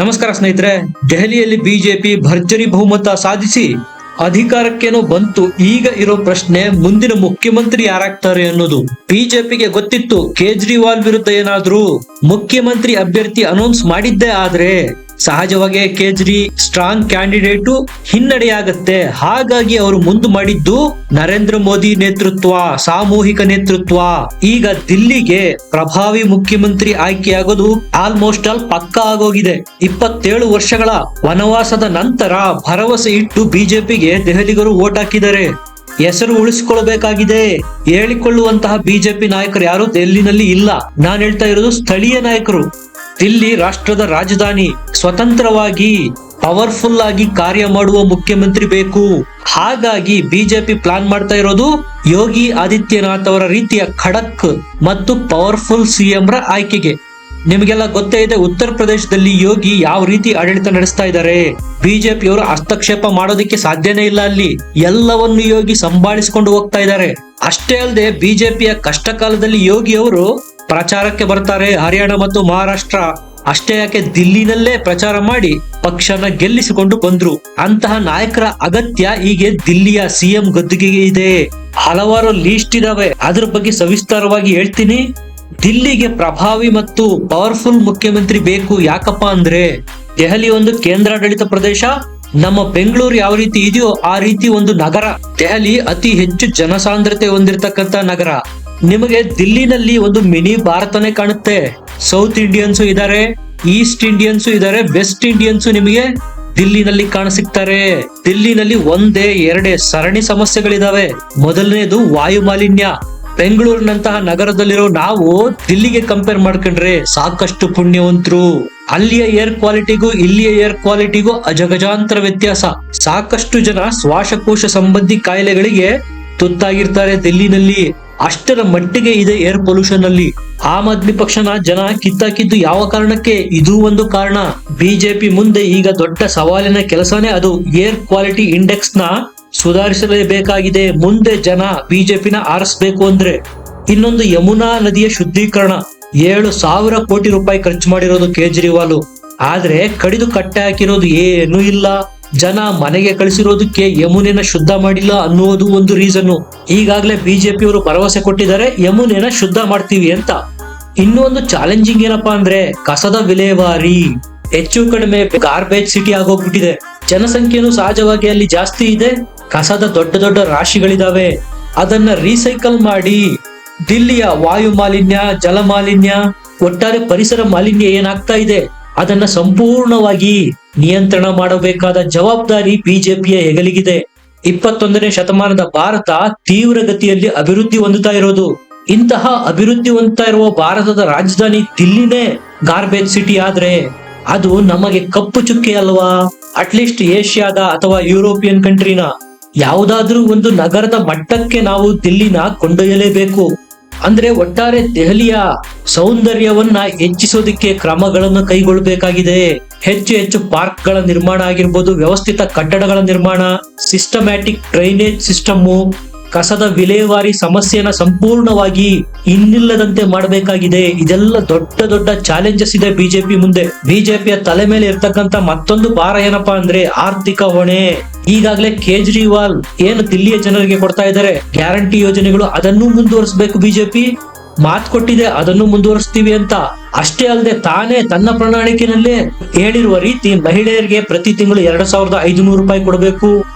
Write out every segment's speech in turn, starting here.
ನಮಸ್ಕಾರ ಸ್ನೇಹಿತರೆ. ದೆಹಲಿಯಲ್ಲಿ ಬಿಜೆಪಿ ಭರ್ಜರಿ ಬಹುಮತ ಸಾಧಿಸಿ ಅಧಿಕಾರಕ್ಕೇನೋ ಬಂತು. ಈಗ ಇರೋ ಪ್ರಶ್ನೆ ಮುಂದಿನ ಮುಖ್ಯಮಂತ್ರಿ ಯಾರಾಗ್ತಾರೆ ಅನ್ನೋದು. ಬಿಜೆಪಿಗೆ ಗೊತ್ತಿತ್ತು ಕೇಜ್ರಿವಾಲ್ ವಿರುದ್ಧ ಏನಾದ್ರೂ ಮುಖ್ಯಮಂತ್ರಿ ಅಭ್ಯರ್ಥಿ ಅನೌನ್ಸ್ ಮಾಡಿದ್ದೇ ಆದ್ರೆ ಸಹಜವಾಗಿ ಕೇಜ್ರಿ ಸ್ಟ್ರಾಂಗ್ ಕ್ಯಾಂಡಿಡೇಟು ಹಿನ್ನಡೆಯಾಗತ್ತೆ. ಹಾಗಾಗಿ ಅವರು ಮುಂದೆ ಮಾಡಿದ್ದು ನರೇಂದ್ರ ಮೋದಿ ನೇತೃತ್ವ, ಸಾಮೂಹಿಕ ನೇತೃತ್ವ. ಈಗ ದಿಲ್ಲಿಗೆ ಪ್ರಭಾವಿ ಮುಖ್ಯಮಂತ್ರಿ ಆಯ್ಕೆಯಾಗೋದು ಆಲ್ಮೋಸ್ಟ್ ಆಲ್ ಪಕ್ಕಾ ಆಗೋಗಿದೆ. 27 ವರ್ಷಗಳ ವನವಾಸದ ನಂತರ ಭರವಸೆ ಇಟ್ಟು ಬಿಜೆಪಿಗೆ ದೆಹಲಿಗರು ವೋಟ್ ಹಾಕಿದ್ದಾರೆ. ಹೆಸರು ಉಳಿಸಿಕೊಳ್ಳಬೇಕಾಗಿದೆ. ಹೇಳಿಕೊಳ್ಳುವಂತಹ ಬಿಜೆಪಿ ನಾಯಕರು ಯಾರು ದೆಹಲಿನಲ್ಲಿ ಇಲ್ಲ. ನಾನು ಹೇಳ್ತಾ ಇರೋದು ಸ್ಥಳೀಯ ನಾಯಕರು. ದಿಲ್ಲಿ ರಾಷ್ಟ್ರದ ರಾಜಧಾನಿ. ಸ್ವತಂತ್ರವಾಗಿ ಪವರ್ಫುಲ್ ಆಗಿ ಕಾರ್ಯ ಮಾಡುವ ಮುಖ್ಯಮಂತ್ರಿ ಬೇಕು. ಹಾಗಾಗಿ ಬಿಜೆಪಿ ಪ್ಲಾನ್ ಮಾಡ್ತಾ ಇರೋದು ಯೋಗಿ ಆದಿತ್ಯನಾಥ್ ಅವರ ರೀತಿಯ ಖಡಕ್ ಮತ್ತು ಪವರ್ಫುಲ್ ಸಿಎಂ ರ ಆಯ್ಕೆಗೆ. ನಿಮಗೆಲ್ಲ ಗೊತ್ತೇ ಇದೆ ಉತ್ತರ ಪ್ರದೇಶದಲ್ಲಿ ಯೋಗಿ ಯಾವ ರೀತಿ ಆಡಳಿತ ನಡೆಸ್ತಾ ಇದ್ದಾರೆ. ಬಿಜೆಪಿಯವರು ಹಸ್ತಕ್ಷೇಪ ಮಾಡೋದಕ್ಕೆ ಸಾಧ್ಯನೇ ಇಲ್ಲ. ಅಲ್ಲಿ ಎಲ್ಲವನ್ನು ಯೋಗಿ ಸಂಭಾಳಿಸಿಕೊಂಡು ಹೋಗ್ತಾ ಇದ್ದಾರೆ. ಅಷ್ಟೇ ಅಲ್ಲದೆ ಬಿಜೆಪಿಯ ಕಷ್ಟ ಕಾಲದಲ್ಲಿ ಯೋಗಿ ಅವರು ಪ್ರಚಾರಕ್ಕೆ ಬರ್ತಾರೆ. ಹರಿಯಾಣ ಮತ್ತು ಮಹಾರಾಷ್ಟ್ರ ಅಷ್ಟೇ ಯಾಕೆ ದಿಲ್ಲಿನಲ್ಲೇ ಪ್ರಚಾರ ಮಾಡಿ ಪಕ್ಷನ ಗೆಲ್ಲಿಸಿಕೊಂಡು ಬಂದ್ರು. ಅಂತಹ ನಾಯಕರ ಅಗತ್ಯ ಈಗ ದಿಲ್ಲಿಯ ಸಿಎಂ ಗದ್ದುಗೆಗೆ ಇದೆ. ಹಲವಾರು ಲೀಸ್ಟ್ ಇದಾವೆ, ಅದ್ರ ಬಗ್ಗೆ ಸವಿಸ್ತಾರವಾಗಿ ಹೇಳ್ತೀನಿ. ದಿಲ್ಲಿಗೆ ಪ್ರಭಾವಿ ಮತ್ತು ಪವರ್ಫುಲ್ ಮುಖ್ಯಮಂತ್ರಿ ಬೇಕು. ಯಾಕಪ್ಪ ಅಂದ್ರೆ ದೆಹಲಿ ಒಂದು ಕೇಂದ್ರಾಡಳಿತ ಪ್ರದೇಶ. ನಮ್ಮ ಬೆಂಗಳೂರು ಯಾವ ರೀತಿ ಇದೆಯೋ ಆ ರೀತಿ ಒಂದು ನಗರ. ದೆಹಲಿ ಅತಿ ಹೆಚ್ಚು ಜನಸಾಂದ್ರತೆ ಹೊಂದಿರತಕ್ಕಂತ ನಗರ. ನಿಮಗೆ ದಿಲ್ಲಿನಲ್ಲಿ ಒಂದು ಮಿನಿ ಭಾರತನೇ ಕಾಣುತ್ತೆ. ಸೌತ್ ಇಂಡಿಯನ್ಸ್ ಇದಾರೆ, ಈಸ್ಟ್ ಇಂಡಿಯನ್ಸ್ ಇದಾರೆ, ವೆಸ್ಟ್ ಇಂಡಿಯನ್ಸ್ ನಿಮಗೆ ದಿಲ್ಲಿನಲ್ಲಿ ಕಾಣಸಿಗ್ತಾರೆ. ದಿಲ್ಲಿನಲ್ಲಿ ಒಂದೇ ಎರಡೇ ಸರಣಿ ಸಮಸ್ಯೆಗಳಿದಾವೆ. ಮೊದಲನೇದು ವಾಯು ಮಾಲಿನ್ಯ. ಬೆಂಗಳೂರಿನಂತಹ ನಗರದಲ್ಲಿರೋ ನಾವು ದಿಲ್ಲಿಗೆ ಕಂಪೇರ್ ಮಾಡ್ಕೊಂಡ್ರೆ ಸಾಕಷ್ಟು ಪುಣ್ಯವಂತರು. ಅಲ್ಲಿಯ ಏರ್ ಕ್ವಾಲಿಟಿಗೂ ಇಲ್ಲಿಯ ಏರ್ ಕ್ವಾಲಿಟಿಗೂ ಅಜಗಜಾಂತರ ವ್ಯತ್ಯಾಸ. ಸಾಕಷ್ಟು ಜನ ಶ್ವಾಸಕೋಶ ಸಂಬಂಧಿ ಕಾಯಿಲೆಗಳಿಗೆ ತುತ್ತಾಗಿರ್ತಾರೆ ದಿಲ್ಲಿನಲ್ಲಿ. ಅಷ್ಟರ ಮಟ್ಟಿಗೆ ಇದೆ ಏರ್ ಪೊಲ್ಯೂಷನ್ ಅಲ್ಲಿ. ಆಮ್ ಆದ್ಮಿ ಪಕ್ಷನ ಜನ ಕಿತ್ತಾಕಿದ್ದು ಯಾವ ಕಾರಣಕ್ಕೆ? ಇದು ಒಂದು ಕಾರಣ. ಬಿಜೆಪಿ ಮುಂದೆ ಈಗ ದೊಡ್ಡ ಸವಾಲಿನ ಕೆಲಸನೇ ಅದು. ಏರ್ ಕ್ವಾಲಿಟಿ ಇಂಡೆಕ್ಸ್ ನ ಸುಧಾರಿಸಲೇಬೇಕಾಗಿದೆ. ಮುಂದೆ ಜನ ಬಿಜೆಪಿನ ಆರಿಸಬೇಕು ಅಂದ್ರೆ. ಇನ್ನೊಂದು ಯಮುನಾ ನದಿಯ ಶುದ್ಧೀಕರಣ. 7,000 ಕೋಟಿ ರೂಪಾಯಿ ಖರ್ಚು ಮಾಡಿರೋದು ಕೇಜ್ರಿವಾಲ್. ಆದ್ರೆ ಕಡಿದು ಕಟ್ಟೆ ಹಾಕಿರೋದು ಏನೂ ಇಲ್ಲ. ಜನ ಮನೆಗೆ ಕಳಿಸಿರೋದಕ್ಕೆ ಯಮುನೆನ ಶುದ್ಧ ಮಾಡಿಲ್ಲ ಅನ್ನುವುದು ಒಂದು ರೀಸನ್. ಈಗಾಗಲೇ ಬಿಜೆಪಿಯವರು ಭರವಸೆ ಕೊಟ್ಟಿದ್ದಾರೆ ಯಮುನೆನ ಶುದ್ಧ ಮಾಡ್ತೀವಿ ಅಂತ. ಇನ್ನೊಂದು ಚಾಲೆಂಜಿಂಗ್ ಏನಪ್ಪಾ ಅಂದ್ರೆ ಕಸದ ವಿಲೇವಾರಿ. ಹೆಚ್ಚು ಕಡಿಮೆ ಗಾರ್ಬೇಜ್ ಸಿಟಿ ಆಗೋಗ್ಬಿಟ್ಟಿದೆ. ಜನಸಂಖ್ಯೆನೂ ಸಹಜವಾಗಿ ಅಲ್ಲಿ ಜಾಸ್ತಿ ಇದೆ. ಕಸದ ದೊಡ್ಡ ದೊಡ್ಡ ರಾಶಿಗಳಿದಾವೆ. ಅದನ್ನ ರೀಸೈಕಲ್ ಮಾಡಿ ದಿಲ್ಲಿಯ ವಾಯು ಮಾಲಿನ್ಯ, ಜಲ ಮಾಲಿನ್ಯ, ಒಟ್ಟಾರೆ ಪರಿಸರ ಮಾಲಿನ್ಯ ಏನಾಗ್ತಾ ಇದೆ ಅದನ್ನ ಸಂಪೂರ್ಣವಾಗಿ ನಿಯಂತ್ರಣ ಮಾಡಬೇಕಾದ ಜವಾಬ್ದಾರಿ ಬಿಜೆಪಿಯ ಹೆಗಲಿಗಿದೆ. 21ನೇ ಶತಮಾನದ ಭಾರತ ತೀವ್ರಗತಿಯಲ್ಲಿ ಅಭಿವೃದ್ಧಿ ಹೊಂದುತ್ತಾ ಇರೋದು. ಇಂತಹ ಅಭಿವೃದ್ಧಿ ಹೊಂದುತ್ತಾ ಇರುವ ಭಾರತದ ರಾಜಧಾನಿ ದಿಲ್ಲಿನೇ ಗಾರ್ಬೇಜ್ ಸಿಟಿ ಆದ್ರೆ ಅದು ನಮಗೆ ಕಪ್ಪು ಚುಕ್ಕೆ ಅಲ್ವಾ? ಅಟ್ಲೀಸ್ಟ್ ಏಷ್ಯಾದ ಅಥವಾ ಯುರೋಪಿಯನ್ ಕಂಟ್ರಿನ ಯಾವುದಾದ್ರೂ ಒಂದು ನಗರದ ಮಟ್ಟಕ್ಕೆ ನಾವು ದಿಲ್ಲಿನ ಕೊಂಡೊಯ್ಯಲೇಬೇಕು. ಅಂದ್ರೆ ಒಟ್ಟಾರೆ ದೆಹಲಿಯ ಸೌಂದರ್ಯವನ್ನ ಹೆಚ್ಚಿಸೋದಕ್ಕೆ ಕ್ರಮಗಳನ್ನು ಕೈಗೊಳ್ಳಬೇಕಾಗಿದೆ. ಹೆಚ್ಚು ಪಾರ್ಕ್ ಗಳ ನಿರ್ಮಾಣ ಆಗಿರ್ಬೋದು, ವ್ಯವಸ್ಥಿತ ಕಟ್ಟಡಗಳ ನಿರ್ಮಾಣ, ಸಿಸ್ಟಮ್ಯಾಟಿಕ್ ಡ್ರೈನೇಜ್ ಸಿಸ್ಟಮ್ಮು, ಕಸದ ವಿಲೇವಾರಿ ಸಮಸ್ಯೆನ ಸಂಪೂರ್ಣವಾಗಿ ಇನ್ನಿಲ್ಲದಂತೆ ಮಾಡಬೇಕಾಗಿದೆ. ಇದೆಲ್ಲ ದೊಡ್ಡ ದೊಡ್ಡ ಚಾಲೆಂಜಸ್ ಇದೆ ಬಿಜೆಪಿ ಮುಂದೆ. ಬಿಜೆಪಿಯ ತಲೆ ಮೇಲೆ ಇರ್ತಕ್ಕಂತ ಮತ್ತೊಂದು ಭಾರ ಏನಪ್ಪಾ ಅಂದ್ರೆ ಆರ್ಥಿಕ ಹೊಣೆ. ಈಗಾಗಲೇ ಕೇಜ್ರಿವಾಲ್ ಏನು ದಿಲ್ಲಿಯ ಜನರಿಗೆ ಕೊಡ್ತಾ ಇದ್ದಾರೆ ಗ್ಯಾರಂಟಿ ಯೋಜನೆಗಳು, ಅದನ್ನು ಮುಂದುವರಿಸಬೇಕು. ಬಿಜೆಪಿ ಮಾತು ಕೊಟ್ಟಿದೆ ಅದನ್ನು ಮುಂದುವರಿಸ್ತೀವಿ ಅಂತ. ಅಷ್ಟೇ ಅಲ್ಲದೆ ತಾನೇ ತನ್ನ ಪ್ರಣಾಳಿಕೆಯಲ್ಲೇ ಹೇಳಿರುವ ರೀತಿ ಮಹಿಳೆಯರಿಗೆ ಪ್ರತಿ ತಿಂಗಳು 2,500 ರೂಪಾಯಿ ಕೊಡಬೇಕು.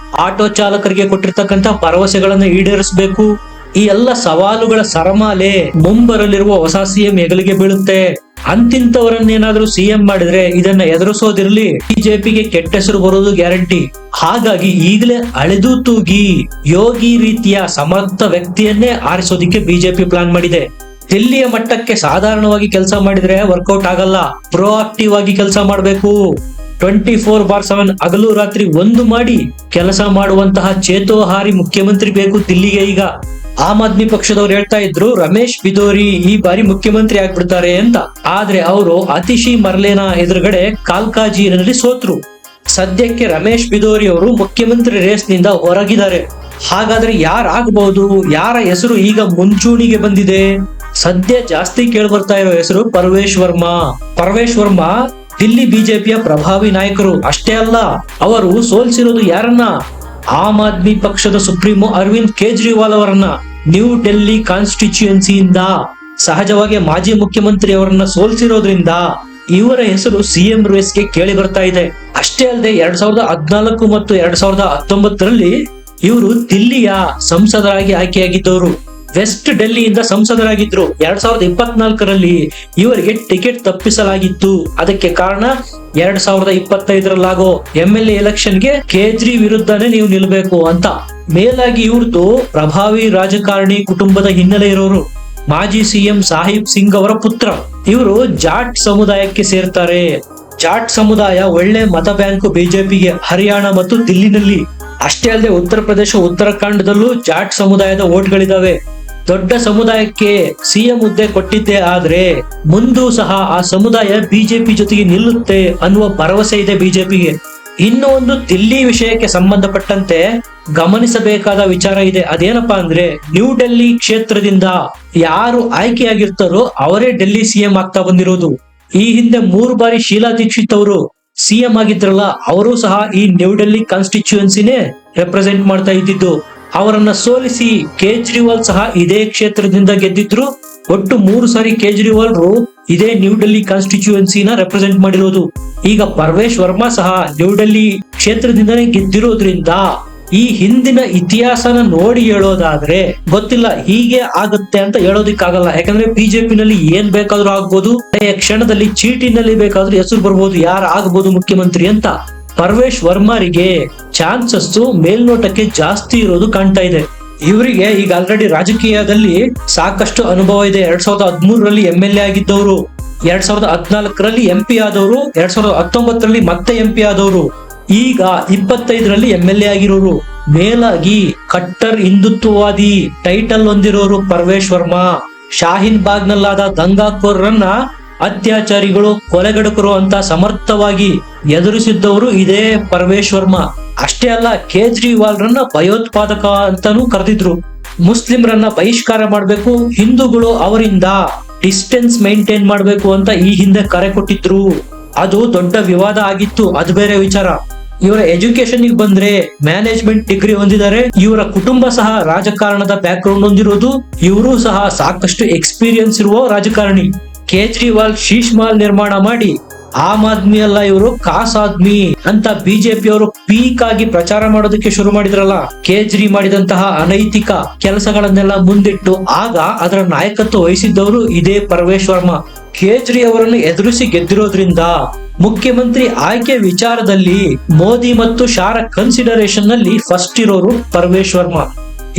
ಆಟೋ ಚಾಲಕರಿಗೆ ಕೊಟ್ಟಿರ್ತಕ್ಕಂಥ ಭರವಸೆಗಳನ್ನು ಈಡೇರಿಸಬೇಕು. ಈ ಎಲ್ಲ ಸವಾಲುಗಳ ಸರಮಾಲೆ ಮುಂಬರಲಿರುವ ಹೊಸ ಸಿಎಂ ಹೆಗಲಿಗೆ ಬೀಳುತ್ತೆ. ಅಂತಿಂತವರನ್ನೇನಾದ್ರೂ ಸಿಎಂ ಮಾಡಿದ್ರೆ ಇದನ್ನ ಎದುರಿಸೋದಿರ್ಲಿ, ಬಿಜೆಪಿಗೆ ಕೆಟ್ಟ ಹೆಸರು ಬರೋದು ಗ್ಯಾರಂಟಿ. ಹಾಗಾಗಿ ಈಗಲೇ ಅಳೆದು ತೂಗಿ ಯೋಗಿ ರೀತಿಯ ಸಮರ್ಥ ವ್ಯಕ್ತಿಯನ್ನೇ ಆರಿಸೋದಿಕ್ಕೆ ಬಿಜೆಪಿ ಪ್ಲಾನ್ ಮಾಡಿದೆ. ದಿಲ್ಲಿಯ ಮಟ್ಟಕ್ಕೆ ಸಾಧಾರಣವಾಗಿ ಕೆಲಸ ಮಾಡಿದ್ರೆ ವರ್ಕೌಟ್ ಆಗಲ್ಲ. ಪ್ರೋ ಆಕ್ಟಿವ್ ಆಗಿ ಕೆಲಸ ಮಾಡಬೇಕು. 24/7 ಹಗಲು ರಾತ್ರಿ ಒಂದು ಮಾಡಿ ಕೆಲಸ ಮಾಡುವಂತಹ ಚೇತೋಹಾರಿ ಮುಖ್ಯಮಂತ್ರಿ ಬೇಕು ದಿಲ್ಲಿಗೆ. ಈಗ ಆಮ್ ಆದ್ಮಿ ಪಕ್ಷದವ್ರು ಹೇಳ್ತಾ ಇದ್ರು ರಮೇಶ್ ಬಿದೋರಿ ಈ ಬಾರಿ ಮುಖ್ಯಮಂತ್ರಿ ಆಗ್ಬಿಡ್ತಾರೆ ಅಂತ. ಆದ್ರೆ ಅವರು ಅತಿಶಿ ಮರ್ಲೇನಾ ಎದುರುಗಡೆ ಕಾಲ್ಕಾಜಿನಲ್ಲಿ ಸೋತ್ರು. ಸದ್ಯಕ್ಕೆ ರಮೇಶ್ ಬಿದೋರಿ ಅವರು ಮುಖ್ಯಮಂತ್ರಿ ರೇಸ್ ನಿಂದ ಹೊರಗಿದ್ದಾರೆ. ಹಾಗಾದ್ರೆ ಯಾರಾಗಬಹುದು? ಯಾರ ಹೆಸರು ಈಗ ಮುಂಚೂಣಿಗೆ ಬಂದಿದೆ? ಸದ್ಯ ಜಾಸ್ತಿ ಕೇಳಿ ಬರ್ತಾ ಇರೋ ಹೆಸರು ಪರ್ವೇಶ್ ವರ್ಮಾ. ದಿಲ್ಲಿ ಬಿಜೆಪಿಯ ಪ್ರಭಾವಿ ನಾಯಕರು. ಅಷ್ಟೇ ಅಲ್ಲ, ಅವರು ಸೋಲಿಸಿರೋದು ಯಾರನ್ನ? ಆಮ್ ಆದ್ಮಿ ಪಕ್ಷದ ಸುಪ್ರೀಮೋ ಅರವಿಂದ್ ಕೇಜ್ರಿವಾಲ್ ಅವರನ್ನ ನ್ಯೂ ಡೆಲ್ಲಿ ಕಾನ್ಸ್ಟಿಟ್ಯೂಯನ್ಸಿಯಿಂದ. ಸಹಜವಾಗಿ ಮಾಜಿ ಮುಖ್ಯಮಂತ್ರಿ ಅವರನ್ನ ಸೋಲಿಸಿರೋದ್ರಿಂದ ಇವರ ಹೆಸರು ಸಿಎಂ ರೇಸ್ಗೆ ಕೇಳಿ ಬರ್ತಾ ಇದೆ. ಅಷ್ಟೇ ಅಲ್ಲದೆ 2014 ಮತ್ತು 2019ರಲ್ಲಿ ಇವರು ದಿಲ್ಲಿಯ ಸಂಸದರಾಗಿ ಆಯ್ಕೆಯಾಗಿದ್ದವರು. ವೆಸ್ಟ್ ಡೆಲ್ಲಿಯಿಂದ ಸಂಸದರಾಗಿದ್ರು. 2024ರಲ್ಲಿ ಇವರಿಗೆ ಟಿಕೆಟ್ ತಪ್ಪಿಸಲಾಗಿತ್ತು. ಅದಕ್ಕೆ ಕಾರಣ 2025ರಲ್ಲಾಗೋ MLA ಎಲೆಕ್ಷನ್ಗೆ ಕೇಜ್ರಿ ವಿರುದ್ಧನೇ ನೀವು ನಿಲ್ಬೇಕು ಅಂತ. ಮೇಲಾಗಿ ಇವ್ರದ್ದು ಪ್ರಭಾವಿ ರಾಜಕಾರಣಿ ಕುಟುಂಬದ ಹಿನ್ನೆಲೆ ಇರೋರು. ಮಾಜಿ ಸಿಎಂ ಸಾಹಿಬ್ ಸಿಂಗ್ ಅವರ ಪುತ್ರ. ಇವರು ಜಾಟ್ ಸಮುದಾಯಕ್ಕೆ ಸೇರ್ತಾರೆ. ಜಾಟ್ ಸಮುದಾಯ ಒಳ್ಳೆ ಮತ ಬ್ಯಾಂಕ್ ಬಿಜೆಪಿಗೆ ಹರಿಯಾಣ ಮತ್ತು ದಿಲ್ಲಿನಲ್ಲಿ. ಅಷ್ಟೇ ಅಲ್ಲದೆ ಉತ್ತರ ಪ್ರದೇಶ, ಉತ್ತರಾಖಂಡದಲ್ಲೂ ಜಾಟ್ ಸಮುದಾಯದ ವೋಟ್ಗಳಿದಾವೆ. ದೊಡ್ಡ ಸಮುದಾಯಕ್ಕೆ ಸಿಎಂ ಹುದ್ದೆ ಕೊಟ್ಟಿದ್ದೆ ಆದ್ರೆ ಮುಂದೂ ಸಹ ಆ ಸಮುದಾಯ ಬಿಜೆಪಿ ಜೊತೆಗೆ ನಿಲ್ಲುತ್ತೆ ಅನ್ನುವ ಭರವಸೆ ಇದೆ ಬಿಜೆಪಿಗೆ. ಇನ್ನು ಒಂದು ದಿಲ್ಲಿ ವಿಷಯಕ್ಕೆ ಸಂಬಂಧಪಟ್ಟಂತೆ ಗಮನಿಸಬೇಕಾದ ವಿಚಾರ ಇದೆ. ಅದೇನಪ್ಪಾ ಅಂದ್ರೆ, ನ್ಯೂ ಡೆಲ್ಲಿ ಕ್ಷೇತ್ರದಿಂದ ಯಾರು ಆಯ್ಕೆಯಾಗಿರ್ತಾರೋ ಅವರೇ ಡೆಲ್ಲಿ ಸಿಎಂ ಆಗ್ತಾ ಬಂದಿರೋದು. ಈ ಹಿಂದೆ 3 ಬಾರಿ ಶೀಲಾ ದೀಕ್ಷಿತ್ ಅವರು ಸಿಎಂ ಆಗಿದ್ರಲ್ಲ, ಅವರು ಸಹ ಈ ನ್ಯೂ ಡೆಲ್ಲಿ ಕಾನ್ಸ್ಟಿಟ್ಯೂಯನ್ಸಿನೇ ರೆಪ್ರೆಸೆಂಟ್ ಮಾಡ್ತಾ ಇದ್ದಿದ್ದು. ಅವರನ್ನ ಸೋಲಿಸಿ ಕೇಜ್ರಿವಾಲ್ ಸಹ ಇದೇ ಕ್ಷೇತ್ರದಿಂದ ಗೆದ್ದಿದ್ರು. ಒಟ್ಟು 3 ಸಾರಿ ಕೇಜ್ರಿವಾಲ್ರು ಇದೇ ನ್ಯೂ ಡೆಲ್ಲಿ ಕಾನ್ಸ್ಟಿಟ್ಯೂಯನ್ಸಿನ ರೆಪ್ರೆಸೆಂಟ್ ಮಾಡಿರೋದು. ಈಗ ಪರ್ವೇಶ್ ವರ್ಮಾ ಸಹ ನ್ಯೂ ಡೆಲ್ಲಿ ಕ್ಷೇತ್ರದಿಂದನೇ ಗೆದ್ದಿರೋದ್ರಿಂದ ಈ ಹಿಂದಿನ ಇತಿಹಾಸನ ನೋಡಿ ಹೇಳೋದಾದ್ರೆ ಗೊತ್ತಿಲ್ಲ, ಹೀಗೆ ಆಗುತ್ತೆ ಅಂತ ಹೇಳೋದಿಕ್ಕಾಗಲ್ಲ. ಯಾಕಂದ್ರೆ ಬಿಜೆಪಿನಲ್ಲಿ ಏನ್ ಬೇಕಾದ್ರೂ ಆಗ್ಬೋದು. ಕ್ಷಣದಲ್ಲಿ ಚೀಟಿನಲ್ಲಿ ಬೇಕಾದ್ರೂ ಹೆಸರು ಬರ್ಬೋದು, ಯಾರು ಆಗ್ಬೋದು ಮುಖ್ಯಮಂತ್ರಿ ಅಂತ. ಪರ್ವೇಶ್ ವರ್ಮಾರಿಗೆ ಚಾನ್ಸಸ್ ಮೇಲ್ನೋಟಕ್ಕೆ ಜಾಸ್ತಿ ಇರೋದು ಕಾಣ್ತಾ ಇದೆ. ಇವರಿಗೆ ಈಗ ಆಲ್ರೆಡಿ ರಾಜಕೀಯದಲ್ಲಿ ಸಾಕಷ್ಟು ಅನುಭವ ಇದೆ. 2013ರಲ್ಲಿ MLA ಆಗಿದ್ದವರು, 2014ರಲ್ಲಿ MP ಆದವರು, 2019ರಲ್ಲಿ ಮತ್ತೆ MP ಆದವರು, ಈಗ 25ರಲ್ಲಿ MLA ಆಗಿರೋರು. ಮೇಲಾಗಿ ಕಟ್ಟರ್ ಹಿಂದುತ್ವವಾದಿ ಟೈಟಲ್ ಹೊಂದಿರೋರು ಪರ್ವೇಶ್ ವರ್ಮಾ. ಶಾಹೀನ್ ಬಾಗ್ನಲ್ಲಾದ ದಂಗಾಕೋರರನ್ನ ಅತ್ಯಾಚಾರಿಗಳು, ಕೊಲೆಗಡಕರು ಅಂತ ಸಮರ್ಥವಾಗಿ ಎದುರಿಸಿದ್ದವರು ಇದೇ ಪರ್ವೇಶ್ ವರ್ಮಾ. ಅಷ್ಟೇ ಅಲ್ಲ, ಕೇಜ್ರಿವಾಲ್ರನ್ನ ಭಯೋತ್ಪಾದಕ ಅಂತಾನೂ ಕರೆದಿದ್ರು. ಮುಸ್ಲಿಂರನ್ನ ಬಹಿಷ್ಕಾರ ಮಾಡ್ಬೇಕು, ಹಿಂದೂಗಳು ಅವರಿಂದ ಡಿಸ್ಟೆನ್ಸ್ ಮೇಂಟೈನ್ ಮಾಡ್ಬೇಕು ಅಂತ ಈ ಹಿಂದೆ ಕರೆ ಕೊಟ್ಟಿದ್ರು. ಅದು ದೊಡ್ಡ ವಿವಾದ ಆಗಿತ್ತು, ಅದು ಬೇರೆ ವಿಚಾರ. ಇವರ ಎಜುಕೇಶನ್ ಬಂದ್ರೆ ಮ್ಯಾನೇಜ್ಮೆಂಟ್ ಡಿಗ್ರಿ ಹೊಂದಿದ್ದಾರೆ. ಇವರ ಕುಟುಂಬ ಸಹ ರಾಜಕಾರಣದ ಬ್ಯಾಕ್ ಗ್ರೌಂಡ್ ಹೊಂದಿರೋದು. ಇವರು ಸಹ ಸಾಕಷ್ಟು ಎಕ್ಸ್ಪೀರಿಯನ್ಸ್ ಇರುವ ರಾಜಕಾರಣಿ. ಕೇಜ್ರಿವಾಲ್ ಶೀಶ್ ಮಹಲ್ ನಿರ್ಮಾಣ ಮಾಡಿ ಆಮ್ ಆದ್ಮಿ ಅಲ್ಲ, ಇವರು ಖಾಸ್ ಆದ್ಮಿ ಅಂತ ಬಿಜೆಪಿ ಅವರು ಪೀಕ್ ಆಗಿ ಪ್ರಚಾರ ಮಾಡೋದಕ್ಕೆ ಶುರು ಮಾಡಿದ್ರಲ್ಲ. ಕೇಜ್ರಿ ಮಾಡಿದಂತಹ ಅನೈತಿಕ ಕೆಲಸಗಳನ್ನೆಲ್ಲ ಮುಂದಿಟ್ಟು ಆಗ ಅದರ ನಾಯಕತ್ವ ವಹಿಸಿದ್ದವರು ಇದೇ ಪರ್ವೇಶ್ ವರ್ಮಾ. ಕೇಜ್ರಿ ಅವರನ್ನು ಎದುರಿಸಿ ಗೆದ್ದಿರೋದ್ರಿಂದ ಮುಖ್ಯಮಂತ್ರಿ ಆಯ್ಕೆ ವಿಚಾರದಲ್ಲಿ ಮೋದಿ ಮತ್ತು ಶಾರ ಕನ್ಸಿಡರೇಷನ್ ನಲ್ಲಿ ಫಸ್ಟ್ ಇರೋರು ಪರ್ವೇಶ್ ವರ್ಮಾ.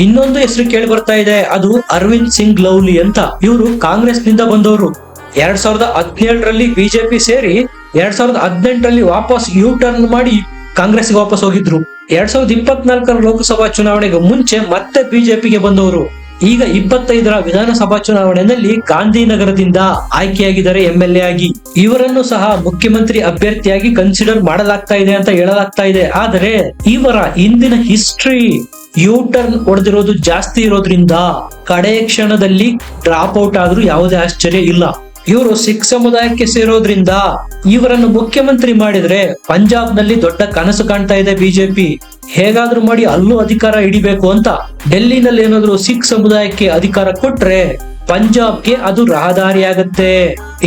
ಇನ್ನೊಂದು ಹೆಸರು ಕೇಳಿ ಬರ್ತಾ ಇದೆ, ಅದು ಅರವಿಂದ್ ಸಿಂಗ್ ಲವ್ಲಿ ಅಂತ. ಇವರು ಕಾಂಗ್ರೆಸ್ ನಿಂದ ಬಂದವರು. 2017ರಲ್ಲಿ ಬಿಜೆಪಿ ಸೇರಿ 2018ರಲ್ಲಿ ವಾಪಸ್ ಯೂ ಟರ್ನ್ ಮಾಡಿ ಕಾಂಗ್ರೆಸ್ಗೆ ವಾಪಸ್ ಹೋಗಿದ್ರು. 2024ರ ಲೋಕಸಭಾ ಚುನಾವಣೆಗೆ ಮುಂಚೆ ಮತ್ತೆ ಬಿಜೆಪಿಗೆ ಬಂದವರು. ಈಗ 25ರ ವಿಧಾನಸಭಾ ಚುನಾವಣೆಯಲ್ಲಿ ಗಾಂಧಿನಗರದಿಂದ ಆಯ್ಕೆಯಾಗಿದ್ದಾರೆ MLA ಆಗಿ. ಇವರನ್ನು ಸಹ ಮುಖ್ಯಮಂತ್ರಿ ಅಭ್ಯರ್ಥಿಯಾಗಿ ಕನ್ಸಿಡರ್ ಮಾಡಲಾಗ್ತಾ ಇದೆ ಅಂತ ಹೇಳಲಾಗ್ತಾ ಇದೆ. ಆದರೆ ಇವರ ಹಿಂದಿನ ಹಿಸ್ಟ್ರಿ ಯೂ ಟರ್ನ್ ಹೊಡೆದಿರೋದು ಜಾಸ್ತಿ ಇರೋದ್ರಿಂದ ಕಡೆ ಕ್ಷಣದಲ್ಲಿ ಡ್ರಾಪ್ ಔಟ್ ಆದ್ರೂ ಯಾವುದೇ ಆಶ್ಚರ್ಯ ಇಲ್ಲ. ಇವರು ಸಿಖ್ ಸಮುದಾಯಕ್ಕೆ ಸೇರೋದ್ರಿಂದ ಇವರನ್ನು ಮುಖ್ಯಮಂತ್ರಿ ಮಾಡಿದ್ರೆ ಪಂಜಾಬ್ ನಲ್ಲಿ ದೊಡ್ಡ ಕನಸು ಕಾಣ್ತಾ ಇದೆ ಬಿಜೆಪಿ. ಹೇಗಾದ್ರೂ ಮಾಡಿ ಅಲ್ಲೂ ಅಧಿಕಾರ ಹಿಡಿಬೇಕು ಅಂತ. ಡೆಲ್ಲಿನಲ್ಲಿ ಏನಾದ್ರು ಸಿಖ್ ಸಮುದಾಯಕ್ಕೆ ಅಧಿಕಾರ ಕೊಟ್ರೆ ಪಂಜಾಬ್ಗೆ ಅದು ರಹದಾರಿ ಆಗುತ್ತೆ.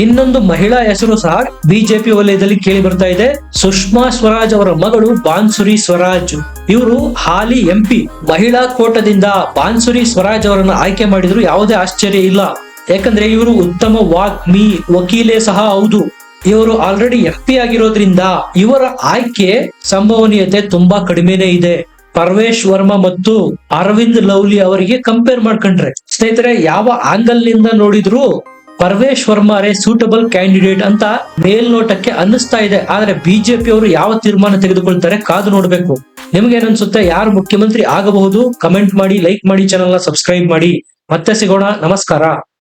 ಇನ್ನೊಂದು ಮಹಿಳಾ ಹೆಸರು ಸಹ ಬಿಜೆಪಿ ವಲಯದಲ್ಲಿ ಕೇಳಿ ಬರ್ತಾ ಇದೆ. ಸುಷ್ಮಾ ಸ್ವರಾಜ್ ಅವರ ಮಗಳು ಬಾನ್ಸುರಿ ಸ್ವರಾಜ್. ಇವರು ಹಾಲಿ MP. ಮಹಿಳಾ ಕೋಟದಿಂದ ಬಾನ್ಸುರಿ ಸ್ವರಾಜ್ ಅವರನ್ನ ಆಯ್ಕೆ ಮಾಡಿದ್ರು ಯಾವುದೇ ಆಶ್ಚರ್ಯ ಇಲ್ಲ. ಯಾಕಂದ್ರೆ ಇವರು ಉತ್ತಮ ವಾಗ್ಮಿ, ವಕೀಲೆ ಸಹ ಹೌದು. ಇವರು ಆಲ್ರೆಡಿ MP ಆಗಿರೋದ್ರಿಂದ ಇವರ ಆಯ್ಕೆ ಸಂಭವನೀಯತೆ ತುಂಬಾ ಕಡಿಮೆನೇ ಇದೆ. ಪರ್ವೇಶ್ ವರ್ಮಾ ಮತ್ತು ಅರವಿಂದ್ ಲವ್ಲಿ ಅವರಿಗೆ ಕಂಪೇರ್ ಮಾಡ್ಕೊಂಡ್ರೆ ಸ್ನೇಹಿತರೆ, ಯಾವ ಆಂಗಲ್ ನಿಂದ ನೋಡಿದ್ರು ಪರ್ವೇಶ್ ವರ್ಮಾರೇ ಸೂಟಬಲ್ ಕ್ಯಾಂಡಿಡೇಟ್ ಅಂತ ಮೇಲ್ನೋಟಕ್ಕೆ ಅನ್ನಿಸ್ತಾ ಇದೆ. ಆದ್ರೆ ಬಿಜೆಪಿ ಅವರು ಯಾವ ತೀರ್ಮಾನ ತೆಗೆದುಕೊಳ್ತಾರೆ ಕಾದು ನೋಡ್ಬೇಕು. ನಿಮ್ಗೇನನ್ಸುತ್ತೆ? ಯಾರು ಮುಖ್ಯಮಂತ್ರಿ ಆಗಬಹುದು? ಕಮೆಂಟ್ ಮಾಡಿ, ಲೈಕ್ ಮಾಡಿ, ಚಾನೆಲ್ ನ ಸಬ್ಸ್ಕ್ರೈಬ್ ಮಾಡಿ. ಮತ್ತೆ ಸಿಗೋಣ. ನಮಸ್ಕಾರ.